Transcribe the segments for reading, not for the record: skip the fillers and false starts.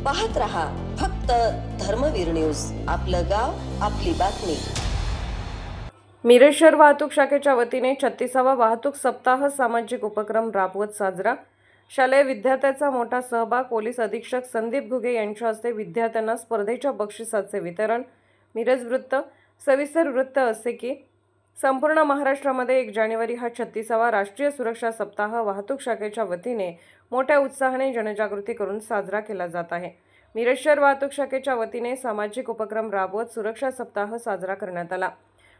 पाहत रहा फक्त धर्मवीर न्यूज, आपलं गाव आपली बातमी। मिरज शहर वाहतूक शाखेच्या वतीने 36वा वाहतूक सप्ताह सामाजिक उपक्रम राबवत साजरा। शालेय विद्यार्थ्यांचा मोठा सहभाग। पोलीस अधीक्षक संदीप घुगे यांच्या हस्ते विद्यार्थ्यांना स्पर्धेच्या बक्षिसाचे वितरण। मिरज वृत्त। सविस्तर वृत्त असे की संपूर्ण महाराष्ट्रामध्ये 1 जानेवारी हा 36वा राष्ट्रीय सुरक्षा सप्ताह वाहतूक शाखेच्या वतीने मोठ्या उत्साहाने जनजागृती करून साजरा केला जात आहे। मिरज शहर वाहतूक शाखेच्या वतीने सामाजिक उपक्रम राबवत सुरक्षा सप्ताह साजरा करण्यात आला।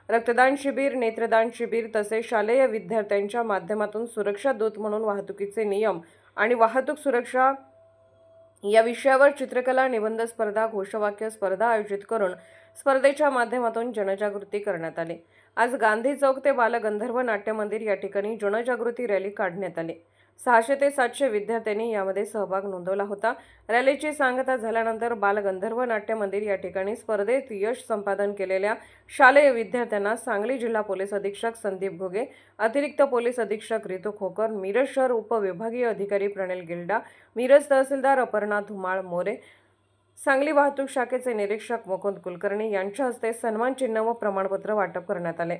रक्तदान शिबिर, नेत्रदान शिबिर तसेच शालेय विद्यार्थ्यांच्या माध्यमातून सुरक्षा दूत म्हणून वाहतुकीचे नियम आणि वाहतूक सुरक्षा या विषयावर चित्रकला, निबंध स्पर्धा, घोषवाक्य स्पर्धा आयोजित करून स्पर्धेच्या माध्यमातून जनजागृती करण्यात आली। आज गांधी चौक ते बालगंधर्व नाट्य मंदिर या ठिकाणी जनजागृती रॅली काढण्यात आली। 600 ते 700 विद्यार्थ्यांनी यामध्ये सहभाग नोंदवला होता। रॅलीची सांगता झाल्यानंतर बालगंधर्व नाट्य मंदिर या ठिकाणी स्पर्धेत यश संपादन केलेल्या शालेय विद्यार्थ्यांना सांगली जिल्हा पोलीस अधीक्षक संदीप घुगे, अतिरिक्त पोलीस अधीक्षक रितू खोकर, मिरज शहर उपविभागीय अधिकारी प्रणेल गिल्डा, मिरज तहसीलदार अपर्णा धुमाळ मोरे, सांगली वाहतूक शाखेचे निरीक्षक मुकुंद कुलकर्णी यांच्या हस्ते सन्मान चिन्ह व प्रमाणपत्र वाटप करण्यात आले।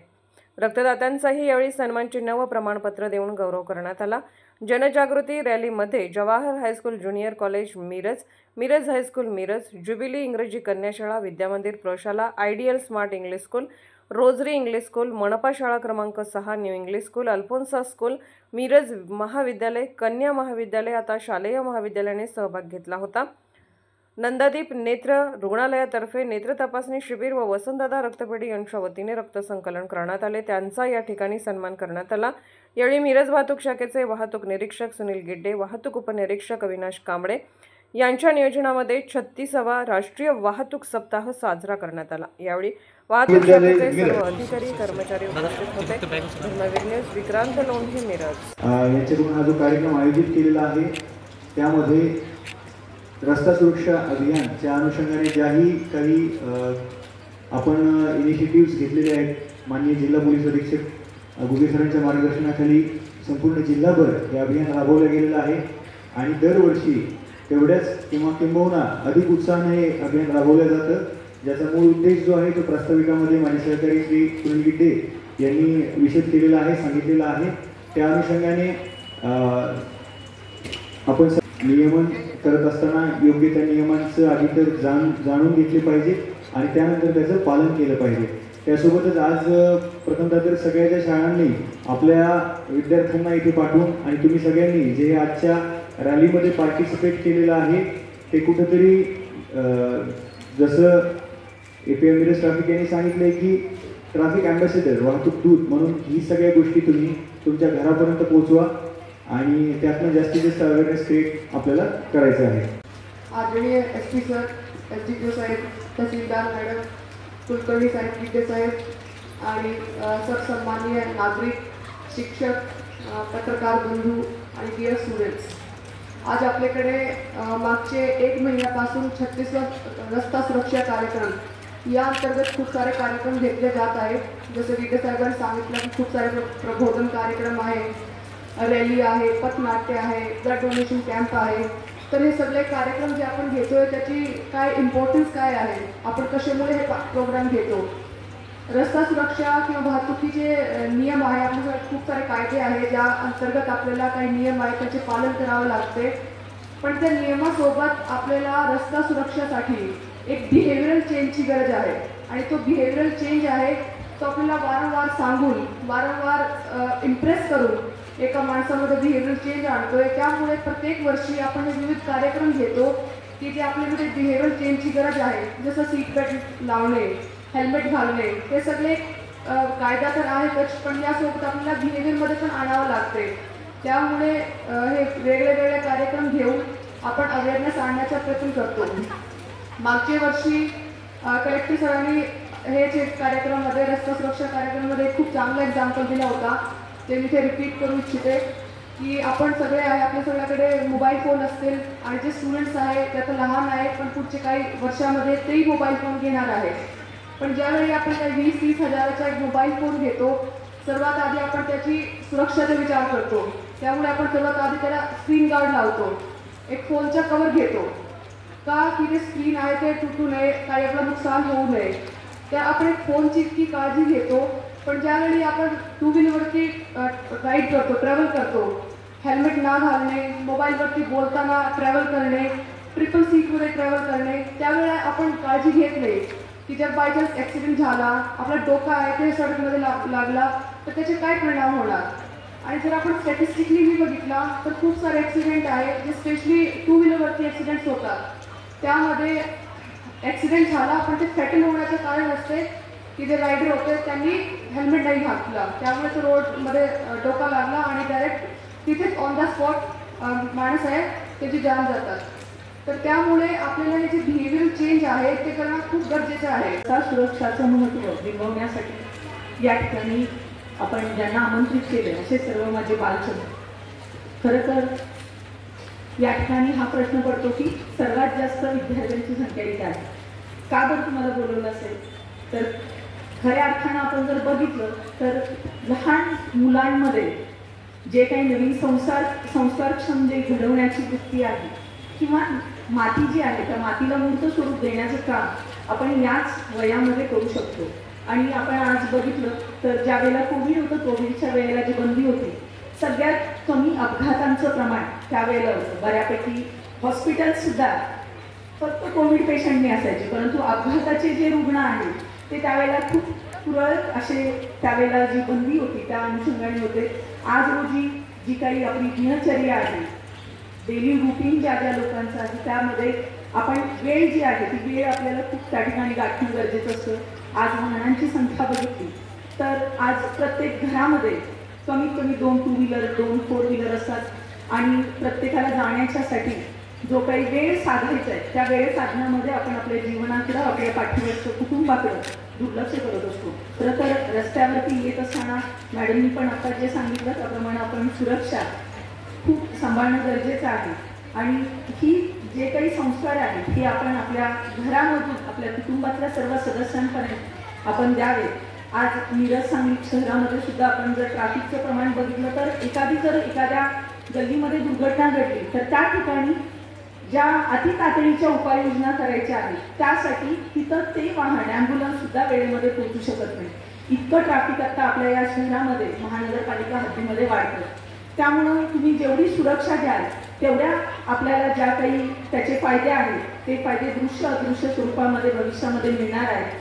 रक्तदात्यांचाही यावेळी सन्मान चिन्ह व प्रमाणपत्र देऊन गौरव करण्यात आला। जनजागृती रॅलीमध्ये Jawahar high school junior college Miraj, Miraj high school Miraj, jubilee इंग्रजी कन्याशाळा, Vidyamandir Prashala, ideal smart English school, Rosary English school, मनपा शाळा क्रमांक 6 new English school, Alphonsa school, Miraj महाविद्यालय, कन्या महाविद्यालय आता शालेय महाविद्यालयाने सहभाग घेतला होता। नंदादीप नेत्र रुग्णालयातर्फे नेत्र तपासणी शिबिर व वसंतदादा रक्तपेढी यांच्या वतीने रक्त संकलन करण्यात आले, त्यांचा या ठिकाणी सन्मान करण्यात आला। यावेळी मिरज वाहतूक शाखेचे वाहतूक निरीक्षक सुनील गिड्डे, वाहतूक उपनिरीक्षक अविनाश कांबळे यांच्या नियोजनामध्ये 36वा राष्ट्रीय वाहतूक सप्ताह साजरा करण्यात आला। यावेळी वाहतूक शाखेचे सर्व अधिकारी कर्मचारी उपस्थित होते। धर्मवीर न्यूज विक्रांत लोंढे मिरज यांच्याकडून हा जो कार्यक्रम आयोजित केलेला आहे त्यामध्ये रस्ता सुरक्षा अभियानच्या अनुषंगाने ज्याही काही आपण इनिशिएटिव्स घेतलेले आहेत, माननीय जिल्हा पोलीस अधीक्षक घुगे सरांच्या मार्गदर्शनाखाली संपूर्ण जिल्हाभर हे अभियान राबवलं गेलेलं आहे आणि दरवर्षी तेवढ्याच किंबहुना अधिक उत्साहाने हे अभियान राबवलं जातं, ज्याचा मूळ उद्देश जो आहे तो प्रास्ताविकामध्ये माझे सहकारी श्री सुनील गिड्डे यांनी विशद केलेला आहे, सांगितलेला आहे। त्या अनुषंगाने आपण नियमन करत असताना योग्य त्या नियमांचं आधी तर जाणून घेतले पाहिजे आणि त्यानंतर त्याचं पालन केलं पाहिजे। त्यासोबतच आज प्रथमतः तर सगळ्याच्या शाळांनी आपल्या विद्यार्थ्यांना इथे पाठवून आणि तुम्ही सगळ्यांनी जे आजच्या रॅलीमध्ये पार्टिसिपेट केलेलं आहे ते कुठंतरी जसं APM मिरज ट्रॅफिक यांनी सांगितलंय की ट्रॅफिक ॲम्बॅसेडर, वाहतूक दूत म्हणून ही सगळ्या गोष्टी तुम्ही तुमच्या घरापर्यंत पोहोचवा आणि त्यातनं जास्तीत जास्त अवेअरनेस क्रिएट आपल्याला करायचं आहे। आदरणीय SP सर, SDPO साहेब, तहसीलदार मॅडम, कुलकर्णी साहेब, गिड्डे साहेब आणि सर्वसन्माननीय नागरिक, शिक्षक, पत्रकार बंधू आणि डिअर स्टुडंट्स, आज आपल्याकडे मागचे 1 महिन्यापासून 36वा रस्ता सुरक्षा कार्यक्रम या अंतर्गत खूप सारे कार्यक्रम घेतले जात आहेत। जसं गिड्डे साहेबांनी सांगितलं की खूप सारे प्रबोधन कार्यक्रम आहे, रॅली आहे, पथनाट्य आहे, ब्लड डोनेशन कॅम्प आहे। तर हे सगळे कार्यक्रम जे आपण घेतोय त्याची काय इम्पॉर्टन्स काय आहे, आपण कशामुळे हे प्रोग्राम घेतो। रस्ता सुरक्षा किंवा वाहतुकीचे नियम आहे, आपल्याकडे खूप सारे कायदे आहे ज्या अंतर्गत आपल्याला काही नियम आहे त्याचे पालन करावं लागते, पण त्या नियमासोबत आपल्याला रस्ता सुरक्षेसाठी एक बिहेवियरल चेंजची गरज आहे आणि तो बिहेवियरल चेंज आहे तो आपल्याला वारंवार सांगून, वारंवार इम्प्रेस करून एका माणसामध्ये बिहेवियरल चेंज आणतोय। त्यामुळे प्रत्येक वर्षी आपण हे विविध कार्यक्रम घेतो की जे आपल्यामध्ये बिहेवियरल चेंजची गरज आहे, जसं सीट बेल्ट लावणे, हेल्मेट घालणे, हे सगळे कायदा तर आहेच, पण यासोबत आपल्याला बिहेवियरमध्ये पण आणावं लागते। त्यामुळे हे वेगळे कार्यक्रम घेऊन आपण अवेअरनेस आणण्याचा प्रयत्न करतो। मागच्या वर्षी कलेक्टर सरांनी हे जे कार्यक्रमामध्ये रस्ता सुरक्षा कार्यक्रमामध्ये खूप चांगला एक्झाम्पल दिला होता, ते मी ते रिपीट करू इच्छिते की आपण सगळे आहे, आपल्या सगळ्याकडे मोबाईल फोन असतील आणि जे स्टुडंट्स आहेत ते आता लहान आहेत पण पुढचे काही वर्षामध्ये तेही मोबाईल फोन घेणार आहेत, पण ज्यावेळी आपण 20-30 हजाराचा एक मोबाईल फोन घेतो सर्वात आधी आपण त्याची सुरक्षेचा विचार करतो, त्यामुळे आपण सर्वात आधी त्याला स्क्रीन गार्ड लावतो, एक फोनचा कवर घेतो। का की जे स्क्रीन आहे ते तुटू नये, काही आपलं नुकसान होऊ नये, त्या आपण एक फोनची इतकी काळजी घेतो. पण ज्यावेळी आपण टू व्हीलरवरती राईड करतो, ट्रॅव्हल करतो, हेल्मेट न घालणे, मोबाईलवरती बोलताना ट्रॅव्हल करणे, ट्रिपल सीटमध्ये ट्रॅव्हल करणे, त्यावेळेला आपण काळजी घेत नाही की जर बाय चान्स ॲक्सिडेंट झाला, आपला डोका आहे ते सडकमध्ये लागला तर त्याचे काय परिणाम होणार. आणि जर आपण स्टॅटिस्टिकली बघितला तर खूप सारे ॲक्सिडेंट आहेत जे स्पेशली टू व्हीलरवरती ॲक्सिडेंट्स होतात. त्यामध्ये ॲक्सिडेंट झाला पण ते फॅटल होण्याचं कारण असते की जे रायडर होते त्यांनी हेल्मेट नाही घातला, त्यामुळे तो रोडमध्ये डोका लागला आणि डायरेक्ट तिथेच ऑन द स्पॉट माणूस आहे त्याची जान जातात. तर त्यामुळे आपल्याला हे जे बिहेवियर चेंज आहे ते करणं खूप गरजेचं आहे. सुरक्षाचं महत्त्व बिंबवण्यासाठी या ठिकाणी आपण ज्यांना आमंत्रित केले असे सर्व माझे बालचंद्र. खरं तर या ठिकाणी हा प्रश्न पडतो की सर्वात जास्त विद्यार्थ्यांची संख्या इथे आहे. का बरं तुम्हाला बोलवलं असेल तर खऱ्या अर्थानं आपण जर बघितलं तर लहान मुलांमध्ये जे काही नवीन संस्कारक्षम जे घडवण्याची वृत्ती आहे किंवा माती जी आहे त्या मातीला मूर्त स्वरूप देण्याचं काम आपण याच वयामध्ये करू शकतो. आणि आपण आज बघितलं तर ज्या वेळेला कोविड होतं, कोविडच्या वेळेला जी बंदी होती, सगळ्यात कमी अपघातांचं प्रमाण त्यावेळेला होतं. बऱ्यापैकी हॉस्पिटलसुद्धा फक्त कोविड पेशंटने असायचे, परंतु अपघाताचे जे रुग्ण आहेत ते त्यावेळेला खूप तुरळक असे त्यावेळेला जी बंदी होती त्या अनुषंगाने होते. आज रोजी जी काही आपली दिनचर्या आहे, डेली रुटीन ज्या ज्या लोकांचं आहे त्यामध्ये आपण वेळ जी आहे ती वेळ आपल्याला खूप त्या ठिकाणी गाठणं गरजेचं असतं. आज वाहनांची संख्या बघितली तर आज प्रत्येक घरामध्ये कमीत कमी 2 टू व्हीलर 2 फोर व्हीलर असतात आणि प्रत्येकाला जाण्याच्यासाठी जो काही वेळ साधायचा आहे त्या वेळ साधण्यामध्ये आपण आपल्या जीवनाकडं, आपल्या पाठीवरचं कुटुंबाकडं दुर्लक्ष करत असतो. खरं तर रस्त्यावरती येत असताना मॅडमनी पण आता जे सांगितलं त्याप्रमाणे आपण सुरक्षा खूप सांभाळणं गरजेचं आहे. आणि ही जे काही संस्कार आहेत हे आपण आपल्या घरामधून आपल्या कुटुंबातल्या सर्व सदस्यांपर्यंत आपण द्यावे. आज मिरज सांगली शहरामध्ये सुद्धा आपण जर ट्रॅफिकचं प्रमाण बघितलं तर एखाद्या गल्लीमध्ये दुर्घटना घडली तर त्या ठिकाणी ज्या अतितातडीच्या उपाययोजना करायच्या आहेत त्यासाठी तिथं ते वाहन ॲम्ब्युलन्ससुद्धा वेळेमध्ये पोहोचू शकत नाही. इतकं ट्रॅफिक आता आपल्या या शहरामध्ये महानगरपालिका हद्दीमध्ये वाढतं. त्यामुळं तुम्ही जेवढी सुरक्षा द्याल तेवढ्या आपल्याला ज्या काही त्याचे फायदे आहेत ते फायदे दृश्य अदृश्य स्वरूपामध्ये भविष्यामध्ये मिळणार आहेत.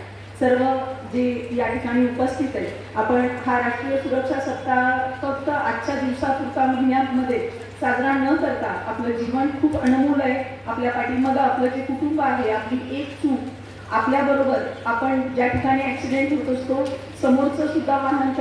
सर्व जे या ठिकाणी उपस्थित आहे, आपण हा राष्ट्रीय सुरक्षा सप्ताह फक्त आजच्या दिवसापुरता महिन्यामध्ये साजरा न करता आपलं जीवन खूप अनमोल आहे. आपल्या पाठीमागं आपलं जे कुटुंब आहे, आपली एक चूक आपल्याबरोबर आपण ज्या ठिकाणी ॲक्सिडेंट होत असतो समोरचं सुद्धा वाहन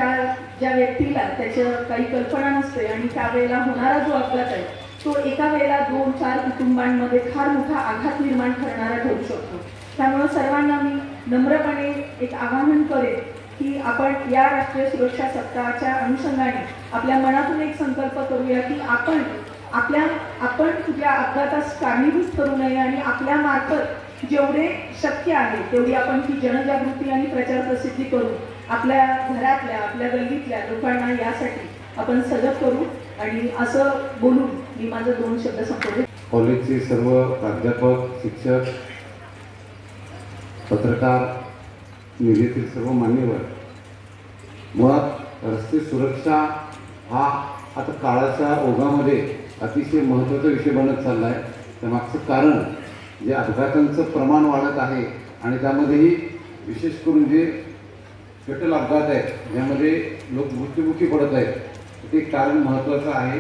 ज्या व्यक्तीला त्याचं काही कल्पना नसते आणि त्यावेळेला होणारा जो अपघात आहे तो एका वेळेला 2-4 कुटुंबांमध्ये फार मोठा आघात निर्माण करणारा ठरू शकतो. त्यामुळं सर्वांना मी नम्रपणे एक आवाहन करेन की आपण या राष्ट्रीय सुरक्षा सप्ताहाच्या अनुषंगाने आपल्या मनातून एक संकल्प करूया की आपण कुठल्या अपघातास कारणीभूत करू नये आणि आपल्या मार्फत जेवढे शक्य आहे तेवढी आपण ही जनजागृती आणि प्रचार प्रसिद्धी करू. आपल्या घरातल्या, आपल्या गल्लीतल्या लोकांना यासाठी आपण सजग करू. आणि असं बोलून मी माझं 2 शब्द संपवले. कॉलेजचे सर्व प्राध्यापक, शिक्षक, पत्रकार, मीडियातील सर्व मान्यवर, मुळात रस्ते सुरक्षा हा आता काळाच्या ओघामध्ये अतिशय महत्त्वाचा विषय बनत चालला आहे. त्यामागचं कारण जे अपघातांचं प्रमाण वाढत आहे आणि त्यामध्येही विशेष करून जे फॅटल अपघात आहेत ज्यामध्ये लोक मृत्युमुखी पडत आहेत ते कारण महत्त्वाचं आहे.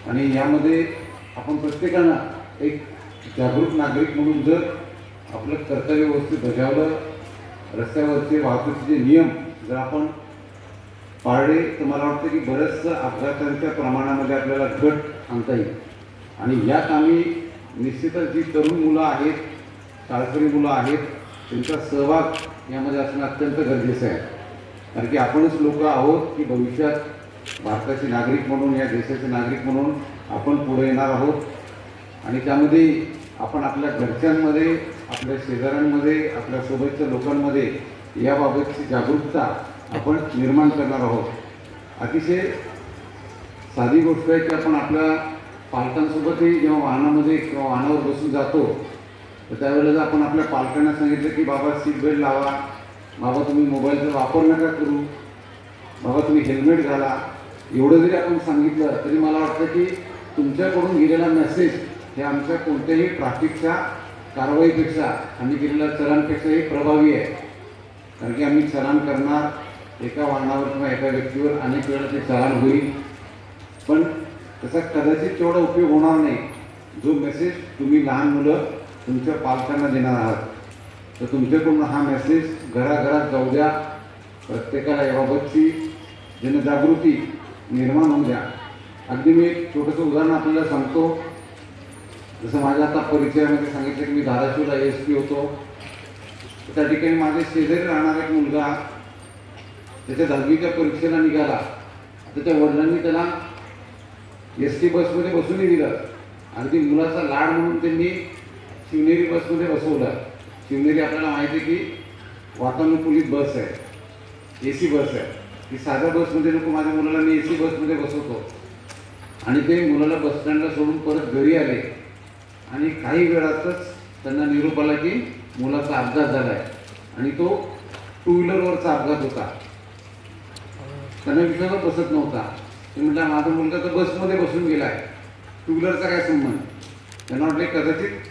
आणि यामध्ये आपण प्रत्येकानं एक जागरूक नागरिक म्हणून जर आपलं कर्तव्य व्यवस्थित बजावलं, रस्त्यावरचे वाहतुकीचे नियम जर आपण पाळले तर मला वाटतं की बऱ्याचशा अपघातांच्या प्रमाणामध्ये आपल्याला घट आणता येईल. आणि यात आम्ही निश्चितच जी तरुण मुलं आहेत, शाळकरी मुलं आहेत, त्यांचा सहभाग यामध्ये असणं अत्यंत गरजेचं आहे. कारण की आपणच लोक आहोत की भविष्यात भारताचे नागरिक म्हणून, या देशाचे नागरिक म्हणून आपण पुढे येणार आहोत. आणि त्यामध्ये आपण आपल्या घरच्यांमध्ये, आपल्या शेजाऱ्यांमध्ये, आपल्या सोबतच्या लोकांमध्ये याबाबतची जागरूकता आपण निर्माण करणार आहोत. अतिशय साधी गोष्ट आहे की आपण आपल्या पालकांसोबतही जेव्हा वाहनामध्ये किंवा वाहनावर बसून जातो तर त्यावेळेला जर आपण आपल्या पालकांना सांगितलं की बाबा सीट बेल्ट लावा, बाबा तुम्ही मोबाईलचा वापर नका करू, बाबा तुम्ही हेल्मेट घाला, एवढं जरी आपण सांगितलं तरी मला वाटतं की तुमच्याकडून गेलेला मेसेज हे आमच्या कोणत्याही ट्रॅफिकच्या कारवाईपेक्षा आम्ही केलेल्या चलानपेक्षाही प्रभावी आहे. कारण की आम्ही चलान करणार एका वाहनावर किंवा एका व्यक्तीवर अनेक वेळा ते चलान होईल, पण त्याचा कदाचित तेवढा उपयोग होणार नाही जो मेसेज तुम्ही लहान मुलं तुमच्या पालकांना देणार आहात. तर तुमच्याकडून हा मेसेज घराघरात जाऊ द्या, प्रत्येकाला याबाबतची जनजागृती निर्माण होऊ द्या. अगदी मी एक छोटंसं उदाहरण आपल्याला सांगतो. जसं माझ्या आता परिचयामध्ये सांगितलं की मी धाराशिवला ASP होतो. त्या ठिकाणी माझे शेजारी राहणारा एक मुलगा त्याच्या 10वीच्या परीक्षेला निघाला. त्याच्या वडिलांनी त्याला ST बसमध्ये बसूनही दिलं. अगदी मुलाचा लाड म्हणून त्यांनी शिवनेरी बसमध्ये बसवलं. शिवनेरी आपल्याला माहिती आहे की वातानुकूलित बस आहे, AC बस आहे. की साध्या बसमध्ये नको, माझ्या मुलाला मी AC बसमध्ये बसवतो. आणि ते मुलाला बसस्टँडला सोडून परत घरी आले आणि काही वेळातच त्यांना निरोप आला की मुलाचा अपघात झाला आहे आणि तो 2 व्हीलरवरचा अपघात होता. त्यांना विश्वासात बसत नव्हता. ते म्हटलं माझा मुलगा तर बसमध्ये बसून गेला आहे, 2 व्हीलरचा काय संबंध. त्यांना वाटले कदाचित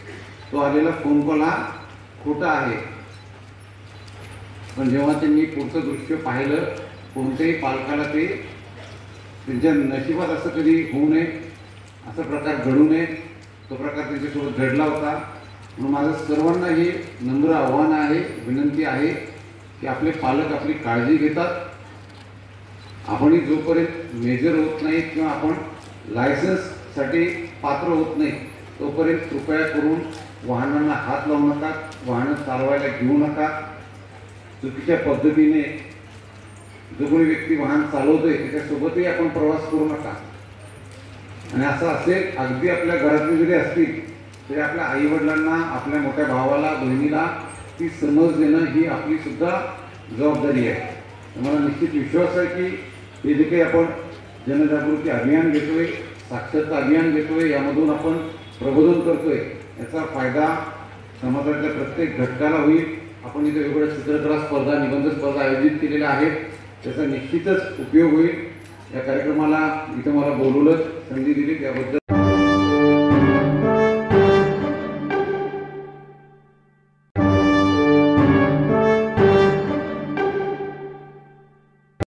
तो आलेला फोन कॉल हा खोटा आहे. पण जेव्हा त्यांनी पुढचं दृश्य पाहिलं, कोणत्याही पालकाला ते त्यांच्या नशिबात असं कधी होऊ नये, असा प्रकार घडू नये, तो प्रकार त्यांच्यासोबत घडला होता. म्हणून माझं सर्वांना हे नम्र आव्हान आहे, विनंती आहे की आपले पालक आपली काळजी घेतात. आपणही जोपर्यंत मेजर होत नाही किंवा आपण लायसन्ससाठी पात्र होत नाही तोपर्यंत कृपया करून वाहनांना हात लावू नका, वाहनं चालवायला घेऊ नका. चुकीच्या पद्धतीने जो कोणी व्यक्ती वाहन चालवतोय त्याच्यासोबतही आपण प्रवास करू नका. आणि असं असेल अगदी आपल्या घरातले जरी असतील तरी आपल्या आईवडिलांना, आपल्या मोठ्या भावाला, बहिणीला ती समज देणं ही आपली सुद्धा जबाबदारी आहे. मला निश्चित विश्वास आहे की हे जे काही आपण जनजागृती अभियान घेतोय, साक्षरता अभियान घेतोय, यामधून आपण प्रबोधन करतोय, याचा फायदा समाजातल्या प्रत्येक घटकाला होईल. आपण इथे वेगवेगळ्या चित्रकला स्पर्धा, निबंध स्पर्धा आयोजित केलेल्या आहेत, त्याचा निश्चितच उपयोग होईल. या कार्यक्रमाला इथं मला बोलवलं, संधी दिली त्याबद्दल